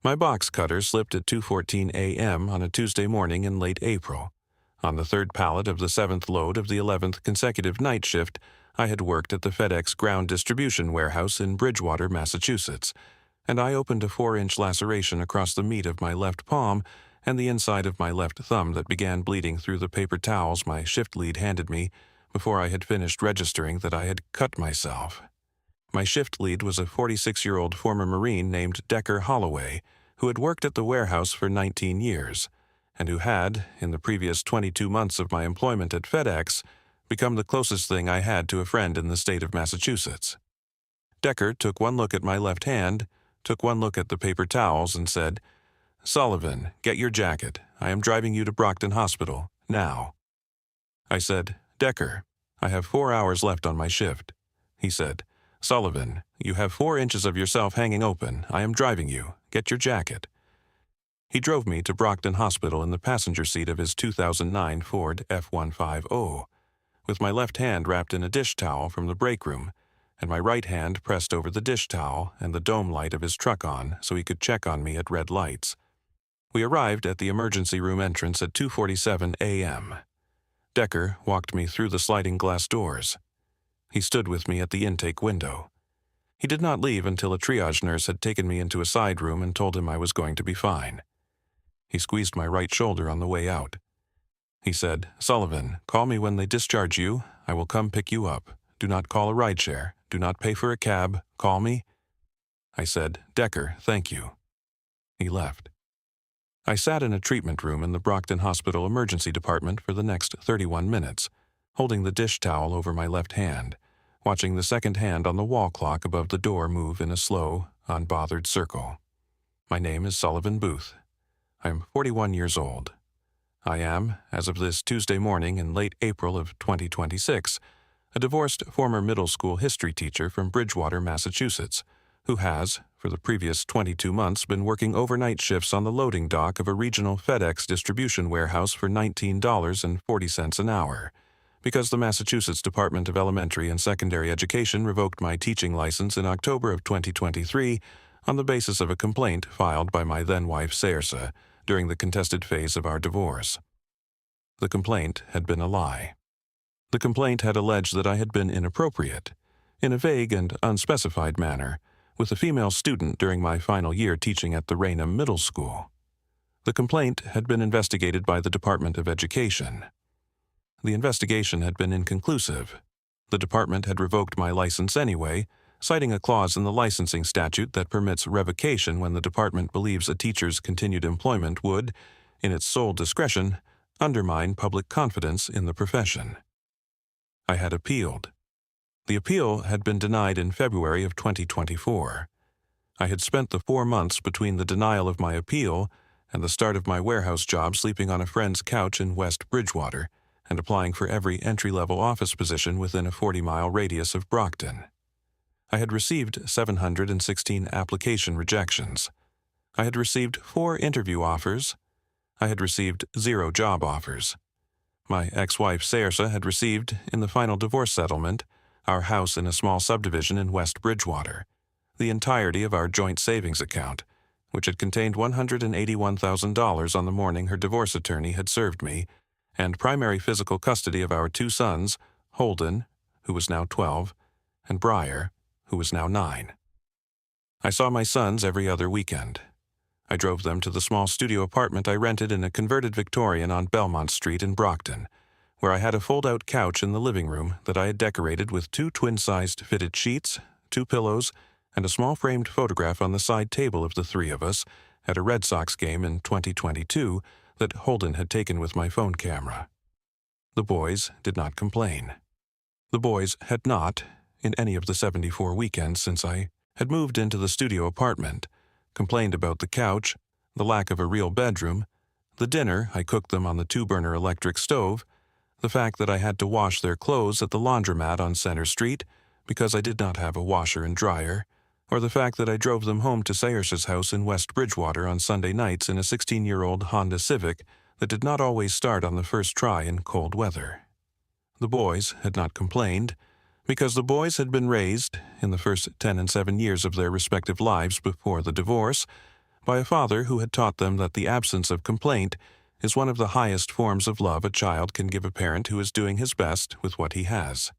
My box cutter slipped at 2:14 a.m. on a Tuesday morning in late April. On the third pallet of the seventh load of the 11th consecutive night shift, I had worked at the FedEx ground distribution warehouse in Bridgewater, Massachusetts, and I opened a 4-inch laceration across the meat of my left palm and the inside of my left thumb that began bleeding through the paper towels my shift lead handed me before I had finished registering that I had cut myself. My shift lead was a 46-year-old former Marine named Decker Holloway, who had worked at the warehouse for 19 years, and who had, in the previous 22 months of my employment at FedEx, become the closest thing I had to a friend in the state of Massachusetts. Decker took one look at my left hand, took one look at the paper towels, and said, "Sullivan, get your jacket. I am driving you to Brockton Hospital, now." I said, "Decker, I have 4 hours left on my shift." He said, "Sullivan, you have 4 inches of yourself hanging open. I am driving you. Get your jacket." He drove me to Brockton Hospital in the passenger seat of his 2009 Ford F-150, with my left hand wrapped in a dish towel from the break room, and my right hand pressed over the dish towel and the dome light of his truck on so he could check on me at red lights. We arrived at the emergency room entrance at 2:47 a.m. Decker walked me through the sliding glass doors. He stood with me at the intake window. He did not leave until a triage nurse had taken me into a side room and told him I was going to be fine. He squeezed my right shoulder on the way out. He said, "Sullivan, call me when they discharge you. I will come pick you up. Do not call a rideshare. Do not pay for a cab. Call me." I said, "Decker, thank you." He left. I sat in a treatment room in the Brockton Hospital emergency department for the next 31 minutes, holding the dish towel over my left hand, watching the second hand on the wall clock above the door move in a slow, unbothered circle. My name is Sullivan Booth. I am 41 years old. I am, as of this Tuesday morning in late April of 2026, a divorced former middle school history teacher from Bridgewater, Massachusetts, who has, for the previous 22 months, been working overnight shifts on the loading dock of a regional FedEx distribution warehouse for $19.40 an hour, because the Massachusetts Department of Elementary and Secondary Education revoked my teaching license in October of 2023 on the basis of a complaint filed by my then-wife Saoirse during the contested phase of our divorce. The complaint had been a lie. The complaint had alleged that I had been inappropriate, in a vague and unspecified manner, with a female student during my final year teaching at the Raynham Middle School. The complaint had been investigated by the Department of Education. The investigation had been inconclusive. The department had revoked my license anyway, citing a clause in the licensing statute that permits revocation when the department believes a teacher's continued employment would, in its sole discretion, undermine public confidence in the profession. I had appealed. The appeal had been denied in February of 2024. I had spent the 4 months between the denial of my appeal and the start of my warehouse job sleeping on a friend's couch in West Bridgewater and applying for every entry-level office position within a 40-mile radius of Brockton. I had received 716 application rejections. I had received 4 interview offers. I had received 0 job offers. My ex-wife Saoirse had received, in the final divorce settlement, our house in a small subdivision in West Bridgewater, the entirety of our joint savings account, which had contained $181,000 on the morning her divorce attorney had served me, and primary physical custody of our 2 sons, Holden, who was now 12, and Briar, who was now 9. I saw my sons every other weekend. I drove them to the small studio apartment I rented in a converted Victorian on Belmont Street in Brockton, where I had a fold-out couch in the living room that I had decorated with 2 twin-sized fitted sheets, 2 pillows, and a small framed photograph on the side table of the 3 of us at a Red Sox game in 2022 that Holden had taken with my phone camera. The boys did not complain. The boys had not, in any of the 74 weekends since I had moved into the studio apartment, complained about the couch, the lack of a real bedroom, the dinner I cooked them on the 2-burner electric stove, the fact that I had to wash their clothes at the laundromat on Center Street because I did not have a washer and dryer, or the fact that I drove them home to Saoirse's house in West Bridgewater on Sunday nights in a 16-year-old Honda Civic that did not always start on the first try in cold weather. The boys had not complained, because the boys had been raised, in the first 10 and 7 years of their respective lives before the divorce, by a father who had taught them that the absence of complaint is one of the highest forms of love a child can give a parent who is doing his best with what he has.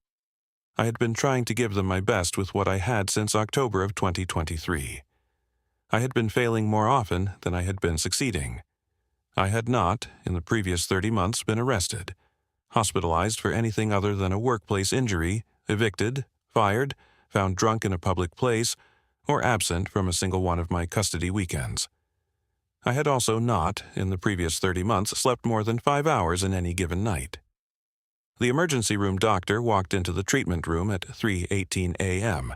I had been trying to give them my best with what I had since October of 2023. I had been failing more often than I had been succeeding. I had not, in the previous 30 months, been arrested, hospitalized for anything other than a workplace injury, evicted, fired, found drunk in a public place, or absent from a single one of my custody weekends. I had also not, in the previous 30 months, slept more than 5 hours in any given night. The emergency room doctor walked into the treatment room at 3:18 a.m.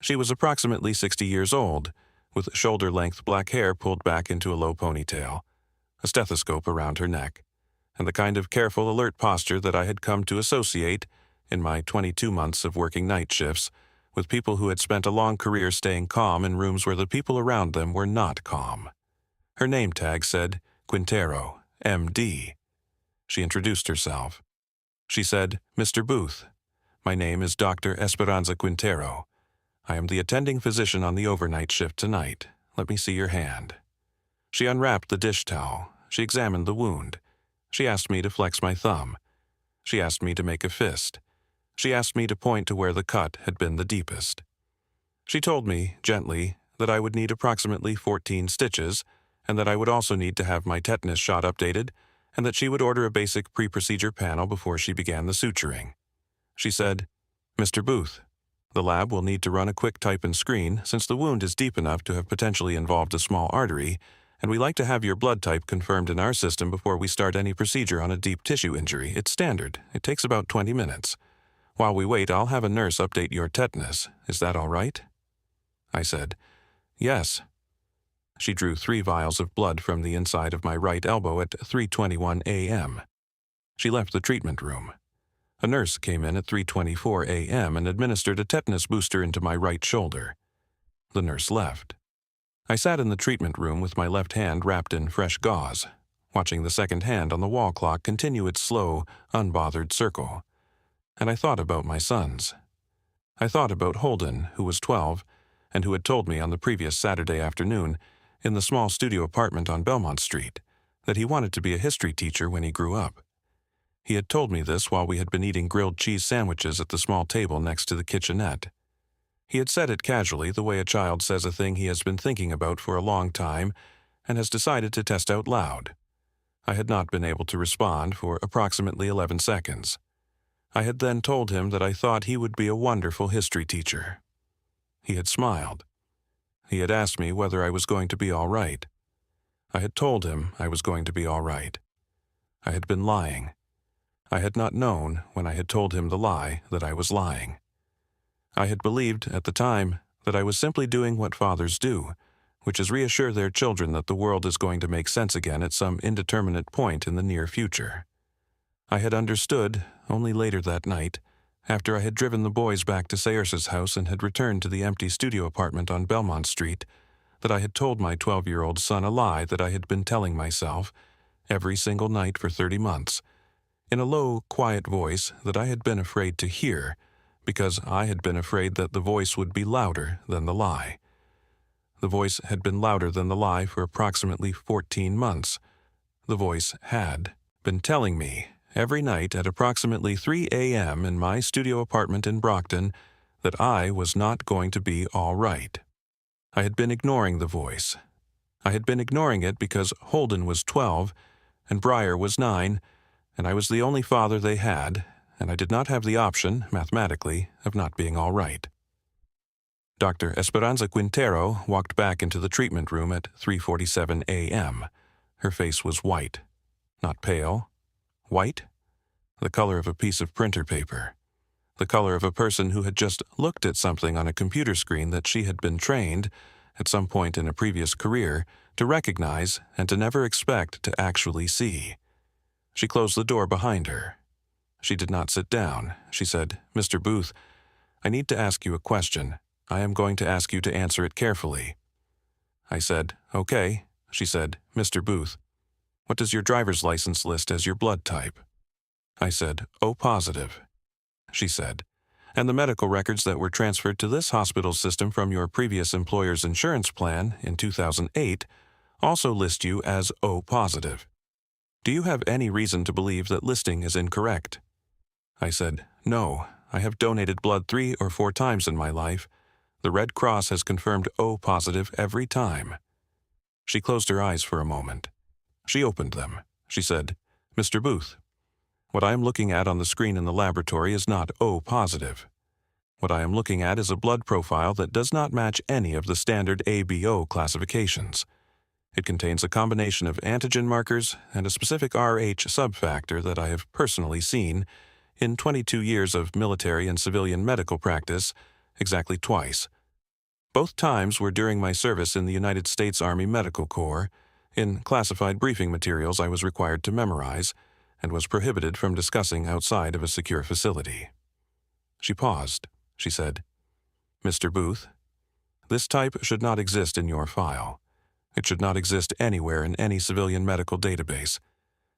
She was approximately 60 years old, with shoulder-length black hair pulled back into a low ponytail, a stethoscope around her neck, and the kind of careful, alert posture that I had come to associate, in my 22 months of working night shifts, with people who had spent a long career staying calm in rooms where the people around them were not calm. Her name tag said, Quintero, M.D. She introduced herself. She said, "Mr. Booth, my name is Dr. Esperanza Quintero. I am the attending physician on the overnight shift tonight. Let me see your hand." She unwrapped the dish towel. She examined the wound. She asked me to flex my thumb. She asked me to make a fist. She asked me to point to where the cut had been the deepest. She told me, gently, that I would need approximately 14 stitches, and that I would also need to have my tetanus shot updated, and that she would order a basic pre-procedure panel before she began the suturing. She said, "Mr. Booth, the lab will need to run a quick type and screen since the wound is deep enough to have potentially involved a small artery, and we like to have your blood type confirmed in our system before we start any procedure on a deep tissue injury. It's standard. It takes about 20 minutes. While we wait, I'll have a nurse update your tetanus. Is that all right?" I said, "Yes." She drew 3 vials of blood from the inside of my right elbow at 3:21 a.m. She left the treatment room. A nurse came in at 3:24 a.m. and administered a tetanus booster into my right shoulder. The nurse left. I sat in the treatment room with my left hand wrapped in fresh gauze, watching the second hand on the wall clock continue its slow, unbothered circle. And I thought about my sons. I thought about Holden, who was 12, and who had told me on the previous Saturday afternoon, in the small studio apartment on Belmont Street, that he wanted to be a history teacher when he grew up. He had told me this while we had been eating grilled cheese sandwiches at the small table next to the kitchenette. He had said it casually, the way a child says a thing he has been thinking about for a long time and has decided to test out loud. I had not been able to respond for approximately 11 seconds. I had then told him that I thought he would be a wonderful history teacher. He had smiled. He had asked me whether I was going to be all right. I had told him I was going to be all right. I had been lying. I had not known, when I had told him the lie, that I was lying. I had believed, at the time, that I was simply doing what fathers do, which is reassure their children that the world is going to make sense again at some indeterminate point in the near future. I had understood, only later that night, after I had driven the boys back to Sayers's house and had returned to the empty studio apartment on Belmont Street, that I had told my 12-year-old son a lie that I had been telling myself, every single night for 30 months, in a low, quiet voice that I had been afraid to hear, because I had been afraid that the voice would be louder than the lie. The voice had been louder than the lie for approximately 14 months. The voice had been telling me, every night at approximately 3 a.m. in my studio apartment in Brockton, that I was not going to be all right. I had been ignoring the voice. I had been ignoring it because Holden was 12 and Briar was 9, and I was the only father they had, and I did not have the option, mathematically, of not being all right. Dr. Esperanza Quintero walked back into the treatment room at 3:47 a.m. Her face was white. Not pale. White? The color of a piece of printer paper. The color of a person who had just looked at something on a computer screen that she had been trained, at some point in a previous career, to recognize and to never expect to actually see. She closed the door behind her. She did not sit down. She said, "Mr. Booth, I need to ask you a question. I am going to ask you to answer it carefully." I said, "Okay." She said, "Mr. Booth, what does your driver's license list as your blood type?" I said, "O positive." She said, and the medical records that were transferred to this hospital system from your previous employer's insurance plan in 2008 also list you as O positive. Do you have any reason to believe that listing is incorrect? I said, no, I have donated blood 3 or 4 times in my life. The Red Cross has confirmed O positive every time. She closed her eyes for a moment. She opened them. She said, Mr. Booth, what I am looking at on the screen in the laboratory is not O positive. What I am looking at is a blood profile that does not match any of the standard ABO classifications. It contains a combination of antigen markers and a specific Rh subfactor that I have personally seen in 22 years of military and civilian medical practice exactly twice. Both times were during my service in the United States Army Medical Corps, in classified briefing materials I was required to memorize, and was prohibited from discussing outside of a secure facility. She paused. She said, Mr. Booth, this type should not exist in your file. It should not exist anywhere in any civilian medical database.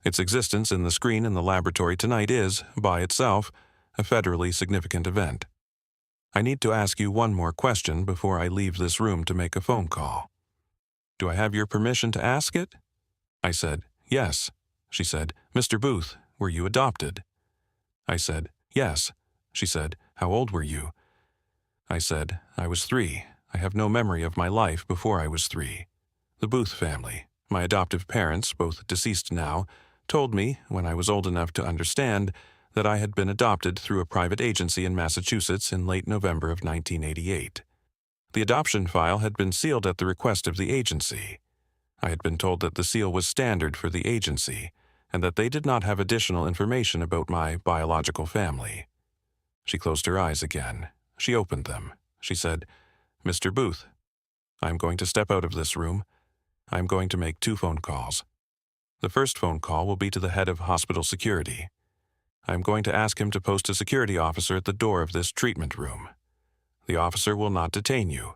Its existence in the screen in the laboratory tonight is, by itself, a federally significant event. I need to ask you one more question before I leave this room to make a phone call. Do I have your permission to ask it? I said, yes. She said, Mr. Booth, were you adopted? I said, yes. She said, how old were you? I said, I was 3. I have no memory of my life before I was 3. The Booth family, my adoptive parents, both deceased now, told me, when I was old enough to understand, that I had been adopted through a private agency in Massachusetts in late November of 1988. The adoption file had been sealed at the request of the agency. I had been told that the seal was standard for the agency, and that they did not have additional information about my biological family. She closed her eyes again. She opened them. She said, Mr. Booth, I am going to step out of this room. I am going to make 2 phone calls. The first phone call will be to the head of hospital security. I am going to ask him to post a security officer at the door of this treatment room. The officer will not detain you.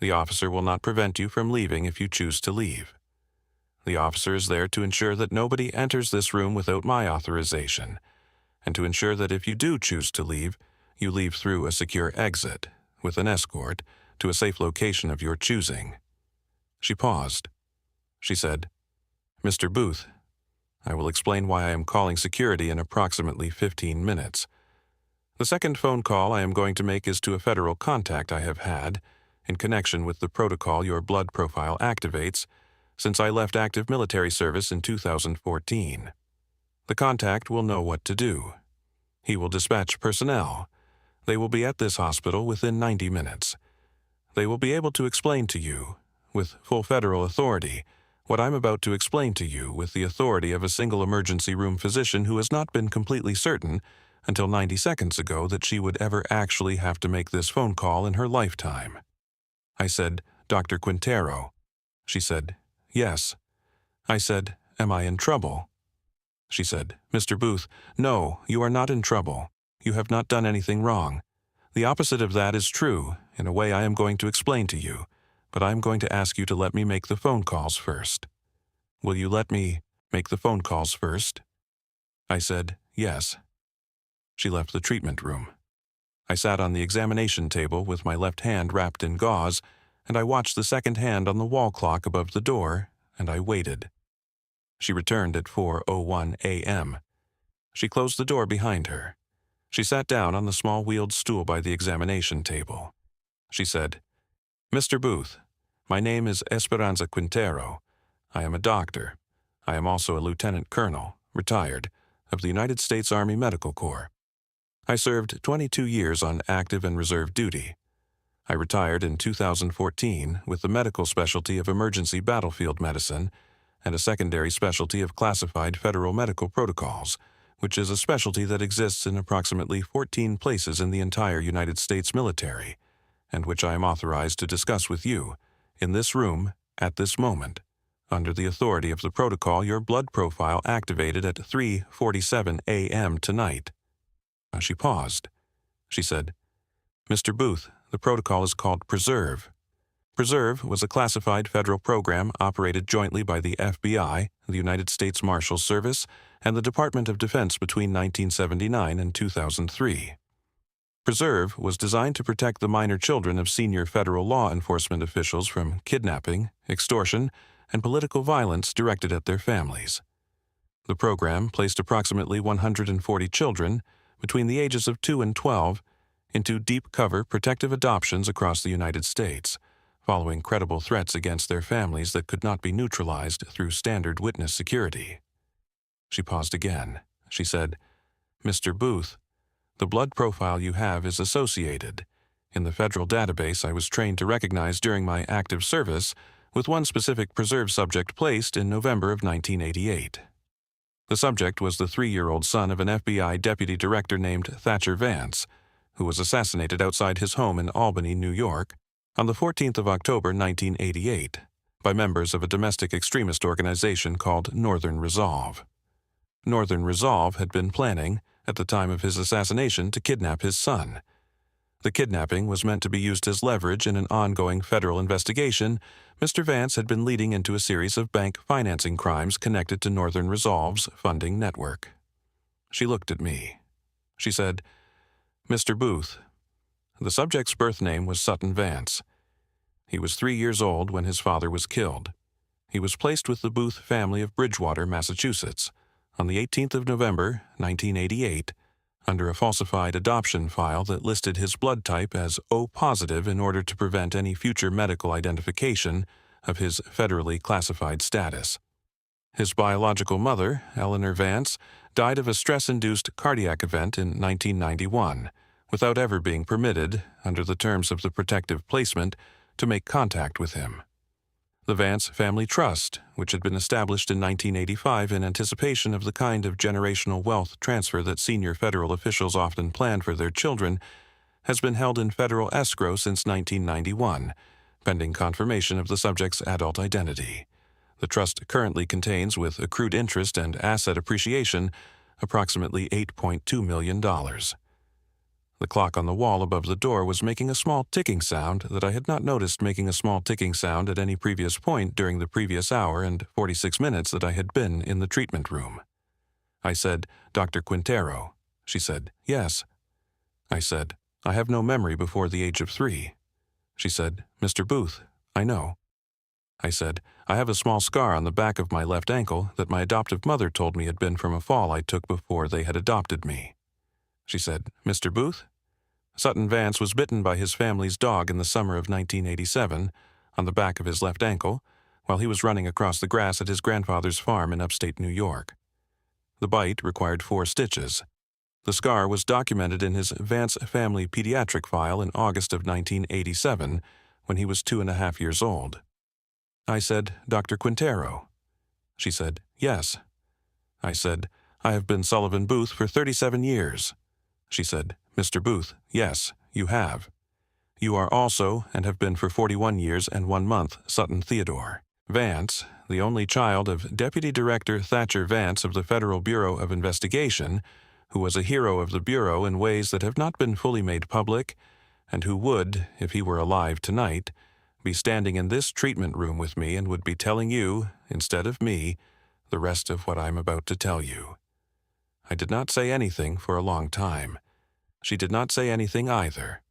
The officer will not prevent you from leaving if you choose to leave. The officer is there to ensure that nobody enters this room without my authorization, and to ensure that if you do choose to leave, you leave through a secure exit, with an escort, to a safe location of your choosing. She paused. She said, Mr. Booth, I will explain why I am calling security in approximately 15 minutes. The second phone call I am going to make is to a federal contact I have had, in connection with the protocol your blood profile activates, since I left active military service in 2014. The contact will know what to do. He will dispatch personnel. They will be at this hospital within 90 minutes. They will be able to explain to you, with full federal authority, what I'm about to explain to you with the authority of a single emergency room physician who has not been completely certain until 90 seconds ago that she would ever actually have to make this phone call in her lifetime. I said, Dr. Quintero. She said, yes. I said, am I in trouble? She said, Mr. Booth, no, you are not in trouble. You have not done anything wrong. The opposite of that is true, in a way I am going to explain to you, but I am going to ask you to let me make the phone calls first. Will you let me make the phone calls first? I said, yes. She left the treatment room. I sat on the examination table with my left hand wrapped in gauze, and I watched the second hand on the wall clock above the door, and I waited. She returned at 4:01 a.m. She closed the door behind her. She sat down on the small wheeled stool by the examination table. She said, Mr. Booth, my name is Esperanza Quintero. I am a doctor. I am also a lieutenant colonel, retired, of the United States Army Medical Corps. I served 22 years on active and reserve duty. I retired in 2014 with the medical specialty of emergency battlefield medicine and a secondary specialty of classified federal medical protocols, which is a specialty that exists in approximately 14 places in the entire United States military, and which I am authorized to discuss with you, in this room, at this moment, under the authority of the protocol your blood profile activated at 3:47 a.m. tonight. She paused. She said, Mr. Booth, the protocol is called PRESERVE. PRESERVE was a classified federal program operated jointly by the FBI, the United States Marshals Service, and the Department of Defense between 1979 and 2003. Preserve was designed to protect the minor children of senior federal law enforcement officials from kidnapping, extortion, and political violence directed at their families. The program placed approximately 140 children between the ages of 2 and 12 into deep-cover protective adoptions across the United States, following credible threats against their families that could not be neutralized through standard witness security. She paused again. She said, "Mr. Booth, the blood profile you have is associated, in the federal database I was trained to recognize during my active service, with one specific preserved subject placed in November of 1988. The subject was the 3-year-old son of an FBI deputy director named Thatcher Vance, who was assassinated outside his home in Albany, New York, on the 14th of October 1988, by members of a domestic extremist organization called Northern Resolve. Northern Resolve had been planning, at the time of his assassination, to kidnap his son. The kidnapping was meant to be used as leverage in an ongoing federal investigation Mr. Vance had been leading into a series of bank financing crimes connected to Northern Resolve's funding network." She looked at me. She said, "Mr. Booth, the subject's birth name was Sutton Vance. He was 3 years old when his father was killed. He was placed with the Booth family of Bridgewater, Massachusetts, on the 18th of November, 1988, under a falsified adoption file that listed his blood type as O-positive in order to prevent any future medical identification of his federally classified status. His biological mother, Eleanor Vance, died of a stress-induced cardiac event in 1991, without ever being permitted, under the terms of the protective placement, to make contact with him. The Vance Family Trust, which had been established in 1985 in anticipation of the kind of generational wealth transfer that senior federal officials often plan for their children, has been held in federal escrow since 1991, pending confirmation of the subject's adult identity. The trust currently contains, with accrued interest and asset appreciation, approximately $8.2 million. The clock on the wall above the door was making a small ticking sound that I had not noticed making a small ticking sound at any previous point during the previous hour and 46 minutes that I had been in the treatment room. I said, "Dr. Quintero." She said, "Yes." I said, "I have no memory before the age of 3. She said, "Mr. Booth, I know." I said, "I have a small scar on the back of my left ankle that my adoptive mother told me had been from a fall I took before they had adopted me." She said, "Mr. Booth, Sutton Vance was bitten by his family's dog in the summer of 1987, on the back of his left ankle, while he was running across the grass at his grandfather's farm in upstate New York. The bite required 4 stitches. The scar was documented in his Vance family pediatric file in August of 1987, when he was 2.5 years old. I said, "Dr. Quintero." She said, "Yes." I said, "I have been Sullivan Booth for 37 years. She said, "Mr. Booth, yes, you have. You are also, and have been for 41 years and 1 month, Sutton Theodore Vance, the only child of Deputy Director Thatcher Vance of the Federal Bureau of Investigation, who was a hero of the Bureau in ways that have not been fully made public, and who would, if he were alive tonight, be standing in this treatment room with me and would be telling you, instead of me, the rest of what I'm about to tell you." I did not say anything for a long time. She did not say anything either.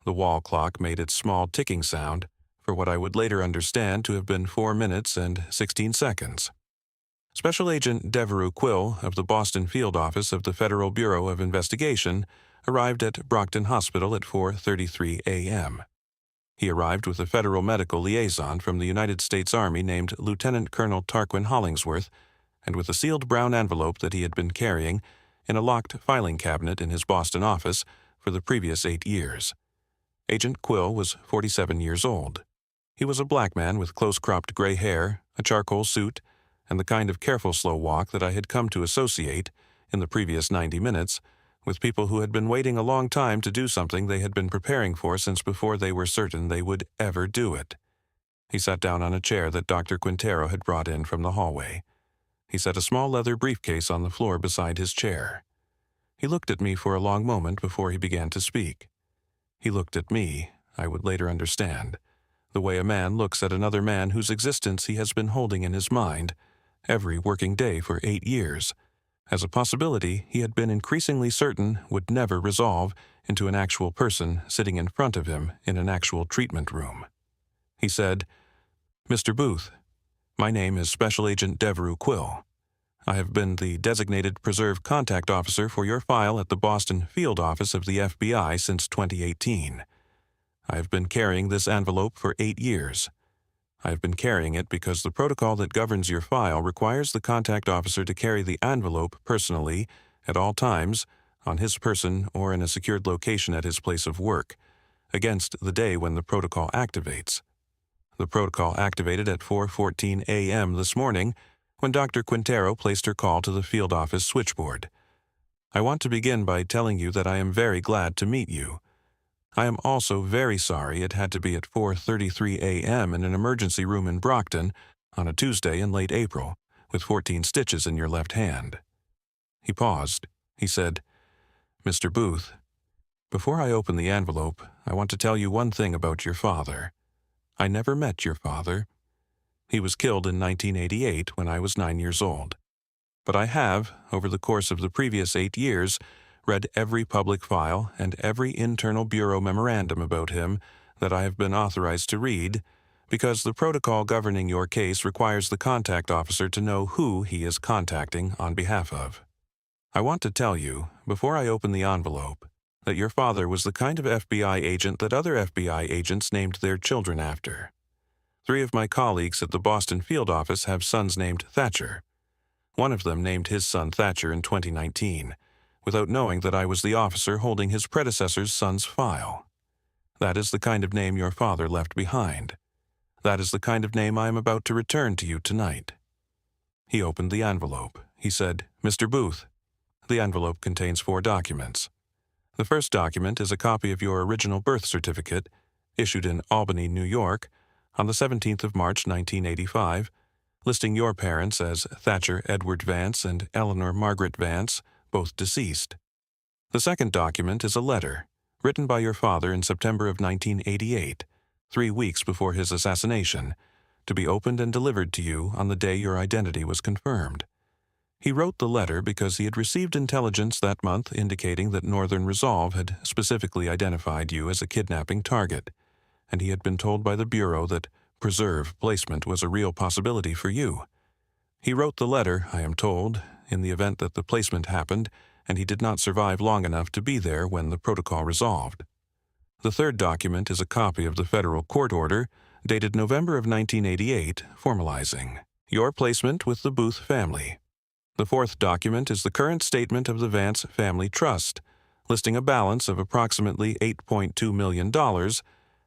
The wall clock made its small ticking sound for what I would later understand to have been 4 minutes and 16 seconds. Special Agent Devereux Quill of the Boston Field Office of the Federal Bureau of Investigation arrived at Brockton Hospital at 4:33 a.m. He arrived with a federal medical liaison from the United States Army named Lieutenant Colonel Tarquin Hollingsworth, and with a sealed brown envelope that he had been carrying in a locked filing cabinet in his Boston office for the previous 8 years. Agent Quill was 47 years old. He was a black man with close-cropped gray hair, a charcoal suit, and the kind of careful slow walk that I had come to associate, in the previous 90 minutes, with people who had been waiting a long time to do something they had been preparing for since before they were certain they would ever do it. He sat down on a chair that Dr. Quintero had brought in from the hallway. He set a small leather briefcase on the floor beside his chair. He looked at me for a long moment before he began to speak. He looked at me, I would later understand, the way a man looks at another man whose existence he has been holding in his mind every working day for 8 years, as a possibility he had been increasingly certain would never resolve into an actual person sitting in front of him in an actual treatment room. He said, "Mr. Booth, my name is Special Agent Devereux Quill. I have been the designated preserve contact officer for your file at the Boston field office of the FBI since 2018. I have been carrying this envelope for 8 years. I have been carrying it because the protocol that governs your file requires the contact officer to carry the envelope personally at all times on his person or in a secured location at his place of work, against the day when the protocol activates. The protocol activated at 4:14 a.m. this morning when Dr. Quintero placed her call to the field office switchboard. I want to begin by telling you that I am very glad to meet you. I am also very sorry it had to be at 4:33 a.m. in an emergency room in Brockton on a Tuesday in late April, with 14 stitches in your left hand." He paused. He said, "Mr. Booth, before I open the envelope, I want to tell you one thing about your father. I never met your father. He was killed in 1988 when I was 9 years old. But I have, over the course of the previous 8 years, read every public file and every internal bureau memorandum about him that I have been authorized to read, because the protocol governing your case requires the contact officer to know who he is contacting on behalf of. I want to tell you, before I open the envelope, that your father was the kind of FBI agent that other FBI agents named their children after. 3 of my colleagues at the Boston field office have sons named Thatcher. One of them named his son Thatcher in 2019, without knowing that I was the officer holding his predecessor's son's file. That is the kind of name your father left behind. That is the kind of name I am about to return to you tonight." He opened the envelope. He said, "Mr. Booth, the envelope contains 4 documents. The first document is a copy of your original birth certificate, issued in Albany, New York, on the 17th of March 1985, listing your parents as Thatcher Edward Vance and Eleanor Margaret Vance, both deceased. The second document is a letter, written by your father in September of 1988, 3 weeks before his assassination, to be opened and delivered to you on the day your identity was confirmed. He wrote the letter because he had received intelligence that month indicating that Northern Resolve had specifically identified you as a kidnapping target, and he had been told by the Bureau that preserve placement was a real possibility for you. He wrote the letter, I am told, in the event that the placement happened and he did not survive long enough to be there when the protocol resolved. The third document is a copy of the federal court order dated November of 1988, formalizing your placement with the Booth family. The fourth document is the current statement of the Vance Family Trust, listing a balance of approximately $8.2 million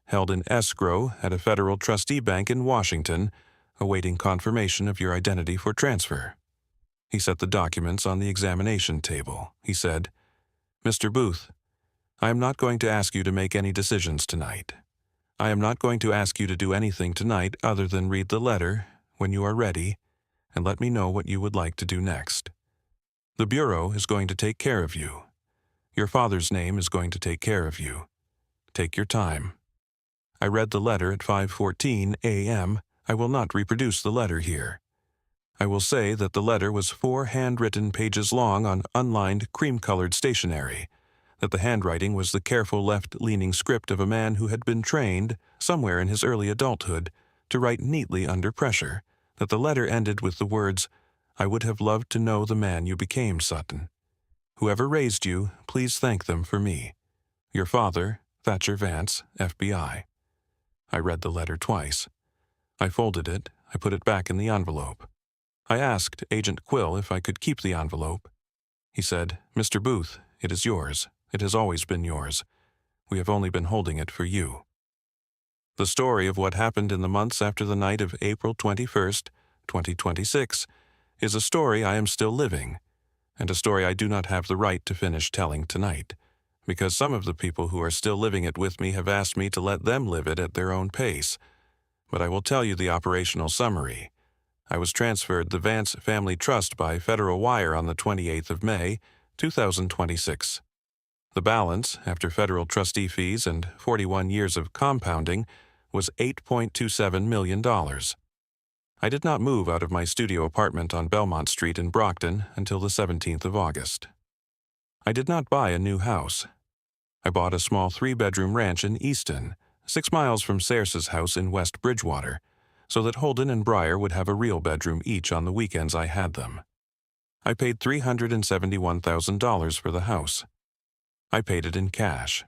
held in escrow at a federal trustee bank in Washington, awaiting confirmation of your identity for transfer. He set the documents on the examination table. He said, "Mr. Booth, I am not going to ask you to make any decisions tonight. I am not going to ask you to do anything tonight other than read the letter when you are ready and let me know what you would like to do next. The Bureau is going to take care of you. Your father's name is going to take care of you. Take your time." I read the letter at 5:14 a.m. I will not reproduce the letter here. I will say that the letter was 4 handwritten pages long on unlined cream-colored stationery, that the handwriting was the careful left-leaning script of a man who had been trained, somewhere in his early adulthood, to write neatly under pressure, that the letter ended with the words, "I would have loved to know the man you became, Sutton. Whoever raised you, please thank them for me. Your father, Thatcher Vance, FBI." I read the letter twice. I folded it. I put it back in the envelope. I asked Agent Quill if I could keep the envelope. He said, "Mr. Booth, it is yours. It has always been yours. We have only been holding it for you." The story of what happened in the months after the night of April 21st, 2026, is a story I am still living, and a story I do not have the right to finish telling tonight, because some of the people who are still living it with me have asked me to let them live it at their own pace. But I will tell you the operational summary. I was transferred the Vance Family Trust by federal wire on the 28th of May, 2026. The balance, after federal trustee fees and 41 years of compounding, was $8.27 million. I did not move out of my studio apartment on Belmont Street in Brockton until the 17th of August. I did not buy a new house. I bought a small 3-bedroom ranch in Easton, 6 miles from Sairce's house in West Bridgewater, so that Holden and Briar would have a real bedroom each on the weekends I had them. I paid $371,000 for the house. I paid it in cash.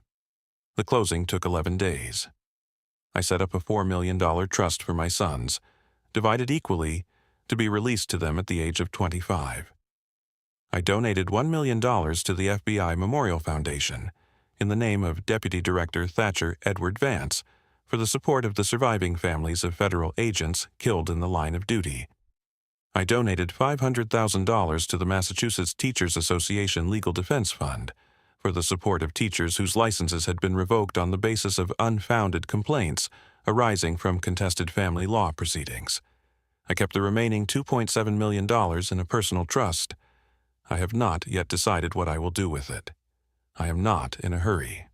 The closing took 11 days. I set up a $4 million trust for my sons, divided equally, to be released to them at the age of 25. I donated $1 million to the FBI Memorial Foundation, in the name of Deputy Director Thatcher Edward Vance, for the support of the surviving families of federal agents killed in the line of duty. I donated $500,000 to the Massachusetts Teachers Association Legal Defense Fund for the support of teachers whose licenses had been revoked on the basis of unfounded complaints arising from contested family law proceedings. I kept the remaining $2.7 million in a personal trust. I have not yet decided what I will do with it. I am not in a hurry.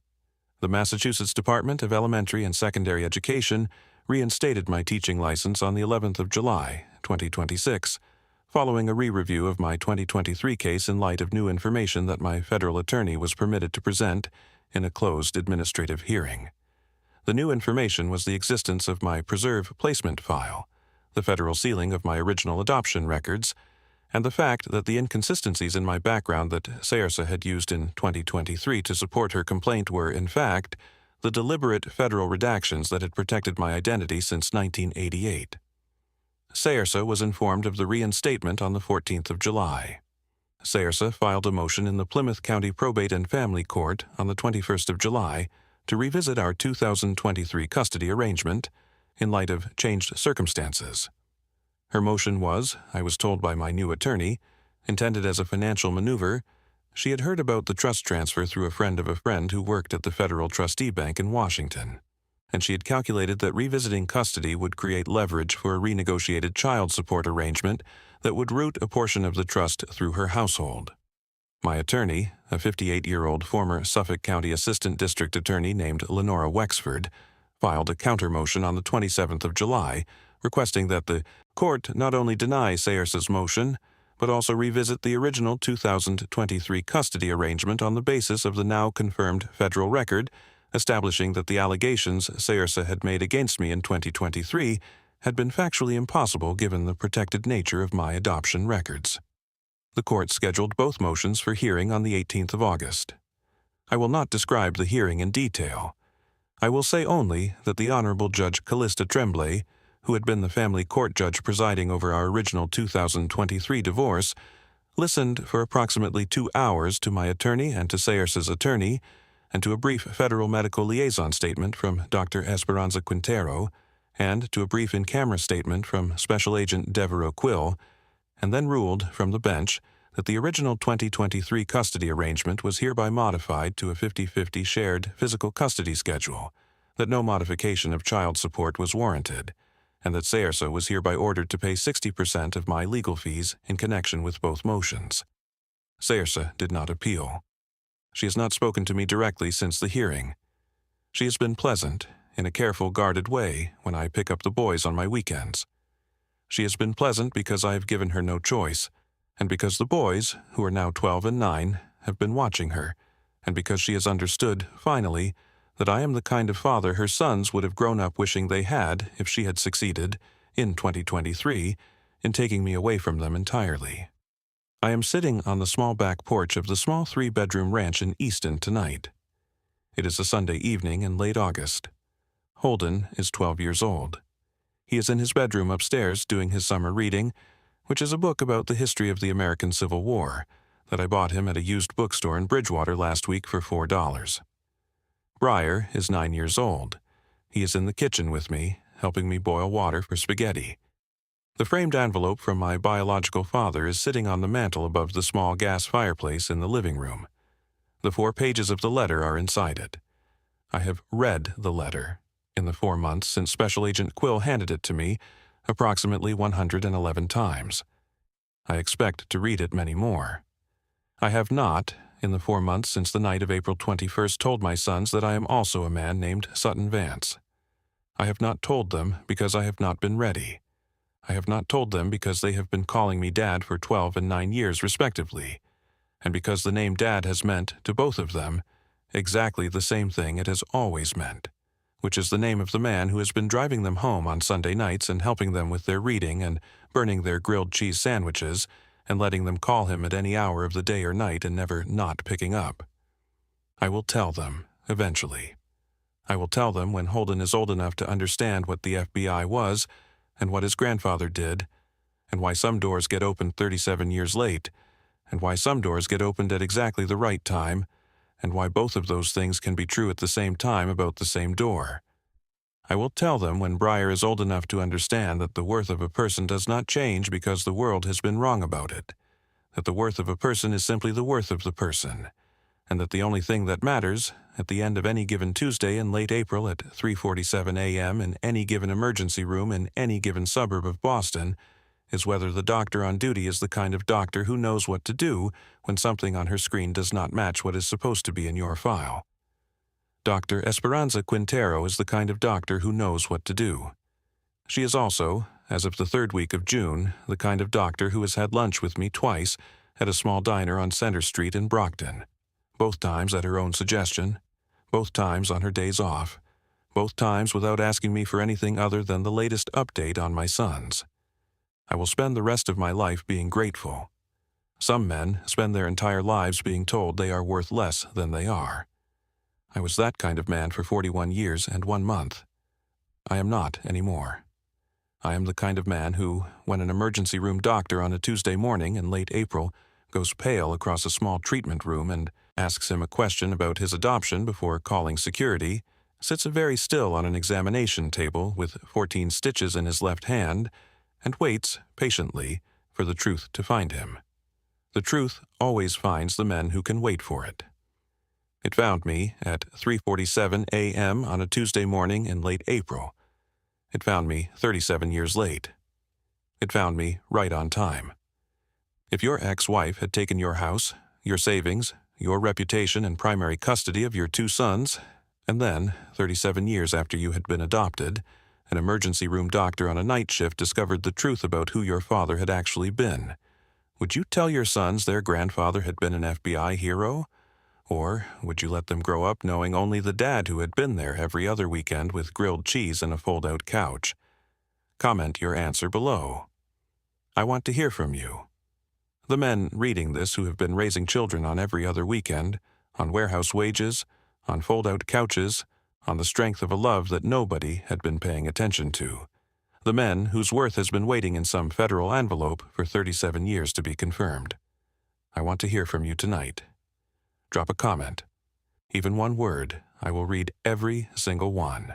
The Massachusetts Department of Elementary and Secondary Education reinstated my teaching license on the 11th of July, 2026, following a re-review of my 2023 case in light of new information that my federal attorney was permitted to present in a closed administrative hearing. The new information was the existence of my preserve placement file, the federal sealing of my original adoption records, and the fact that the inconsistencies in my background that Sairce had used in 2023 to support her complaint were, in fact, the deliberate federal redactions that had protected my identity since 1988. Sairce was informed of the reinstatement on the 14th of July. Sairce filed a motion in the Plymouth County Probate and Family Court on the 21st of July to revisit our 2023 custody arrangement in light of changed circumstances. Her motion was, I was told by my new attorney, intended as a financial maneuver. She had heard about the trust transfer through a friend of a friend who worked at the Federal Trustee Bank in Washington, and she had calculated that revisiting custody would create leverage for a renegotiated child support arrangement that would route a portion of the trust through her household. My attorney, a 58-year-old former Suffolk County Assistant District Attorney named Lenora Wexford, filed a counter-motion on the 27th of July, requesting that the court not only deny Sairce's motion, but also revisit the original 2023 custody arrangement on the basis of the now confirmed federal record, establishing that the allegations Sairce had made against me in 2023 had been factually impossible given the protected nature of my adoption records. The court scheduled both motions for hearing on the 18th of August. I will not describe the hearing in detail. I will say only that the Honorable Judge Callista Tremblay, who had been the family court judge presiding over our original 2023 divorce, listened for approximately 2 hours to my attorney and to Sairce's attorney, and to a brief federal medical liaison statement from Dr. Esperanza Quintero, and to a brief in-camera statement from Special Agent Devereaux Quill, and then ruled from the bench that the original 2023 custody arrangement was hereby modified to a 50-50 shared physical custody schedule, that no modification of child support was warranted, and that Sairce was hereby ordered to pay 60% of my legal fees in connection with both motions. Sairce did not appeal. She has not spoken to me directly since the hearing. She has been pleasant, in a careful, guarded way, when I pick up the boys on my weekends. She has been pleasant because I have given her no choice, and because the boys, who are now 12 and 9, have been watching her, and because she has understood, finally, that I am the kind of father her sons would have grown up wishing they had if she had succeeded, in 2023, in taking me away from them entirely. I am sitting on the small back porch of the small 3-bedroom ranch in Easton tonight. It is a Sunday evening in late August. Holden is 12 years old. He is in his bedroom upstairs doing his summer reading, which is a book about the history of the American Civil War that I bought him at a used bookstore in Bridgewater last week for $4. Briar is 9 years old. He is in the kitchen with me, helping me boil water for spaghetti. The framed envelope from my biological father is sitting on the mantel above the small gas fireplace in the living room. The 4 pages of the letter are inside it. I have read the letter, in the 4 months since Special Agent Quill handed it to me, approximately 111 times. I expect to read it many more. I have not, in the 4 months since the night of April 21st, told my sons that I am also a man named Sutton Vance. I have not told them because I have not been ready. I have not told them because they have been calling me Dad for 12 and 9 years respectively, and because the name Dad has meant, to both of them, exactly the same thing it has always meant, which is the name of the man who has been driving them home on Sunday nights and helping them with their reading and burning their grilled cheese sandwiches and letting them call him at any hour of the day or night and never not picking up. I will tell them, eventually. I will tell them when Holden is old enough to understand what the FBI was and what his grandfather did, and why some doors get opened 37 years late, and why some doors get opened at exactly the right time, and why both of those things can be true at the same time about the same door. I will tell them when Briar is old enough to understand that the worth of a person does not change because the world has been wrong about it, that the worth of a person is simply the worth of the person, and that the only thing that matters, at the end of any given Tuesday in late April at 3:47 a.m. in any given emergency room in any given suburb of Boston, is whether the doctor on duty is the kind of doctor who knows what to do when something on her screen does not match what is supposed to be in your file. Dr. Esperanza Quintero is the kind of doctor who knows what to do. She is also, as of the 3rd week of June, the kind of doctor who has had lunch with me twice at a small diner on Center Street in Brockton, both times at her own suggestion, both times on her days off, both times without asking me for anything other than the latest update on my sons. I will spend the rest of my life being grateful. Some men spend their entire lives being told they are worth less than they are. I was that kind of man for 41 years and 1 month. I am not anymore. I am the kind of man who, when an emergency room doctor on a Tuesday morning in late April goes pale across a small treatment room and asks him a question about his adoption before calling security, sits very still on an examination table with 14 stitches in his left hand and waits, patiently, for the truth to find him. The truth always finds the men who can wait for it. It found me at 3:47 a.m. on a Tuesday morning in late April. It found me 37 years late. It found me right on time. If your ex-wife had taken your house, your savings, your reputation and primary custody of your 2 sons, and then, 37 years after you had been adopted, an emergency room doctor on a night shift discovered the truth about who your father had actually been, would you tell your sons their grandfather had been an FBI hero? Or would you let them grow up knowing only the dad who had been there every other weekend with grilled cheese and a fold-out couch? Comment your answer below. I want to hear from you. The men reading this who have been raising children on every other weekend, on warehouse wages, on fold-out couches, on the strength of a love that nobody had been paying attention to. The men whose worth has been waiting in some federal envelope for 37 years to be confirmed. I want to hear from you tonight. Drop a comment. Even one word, I will read every single one.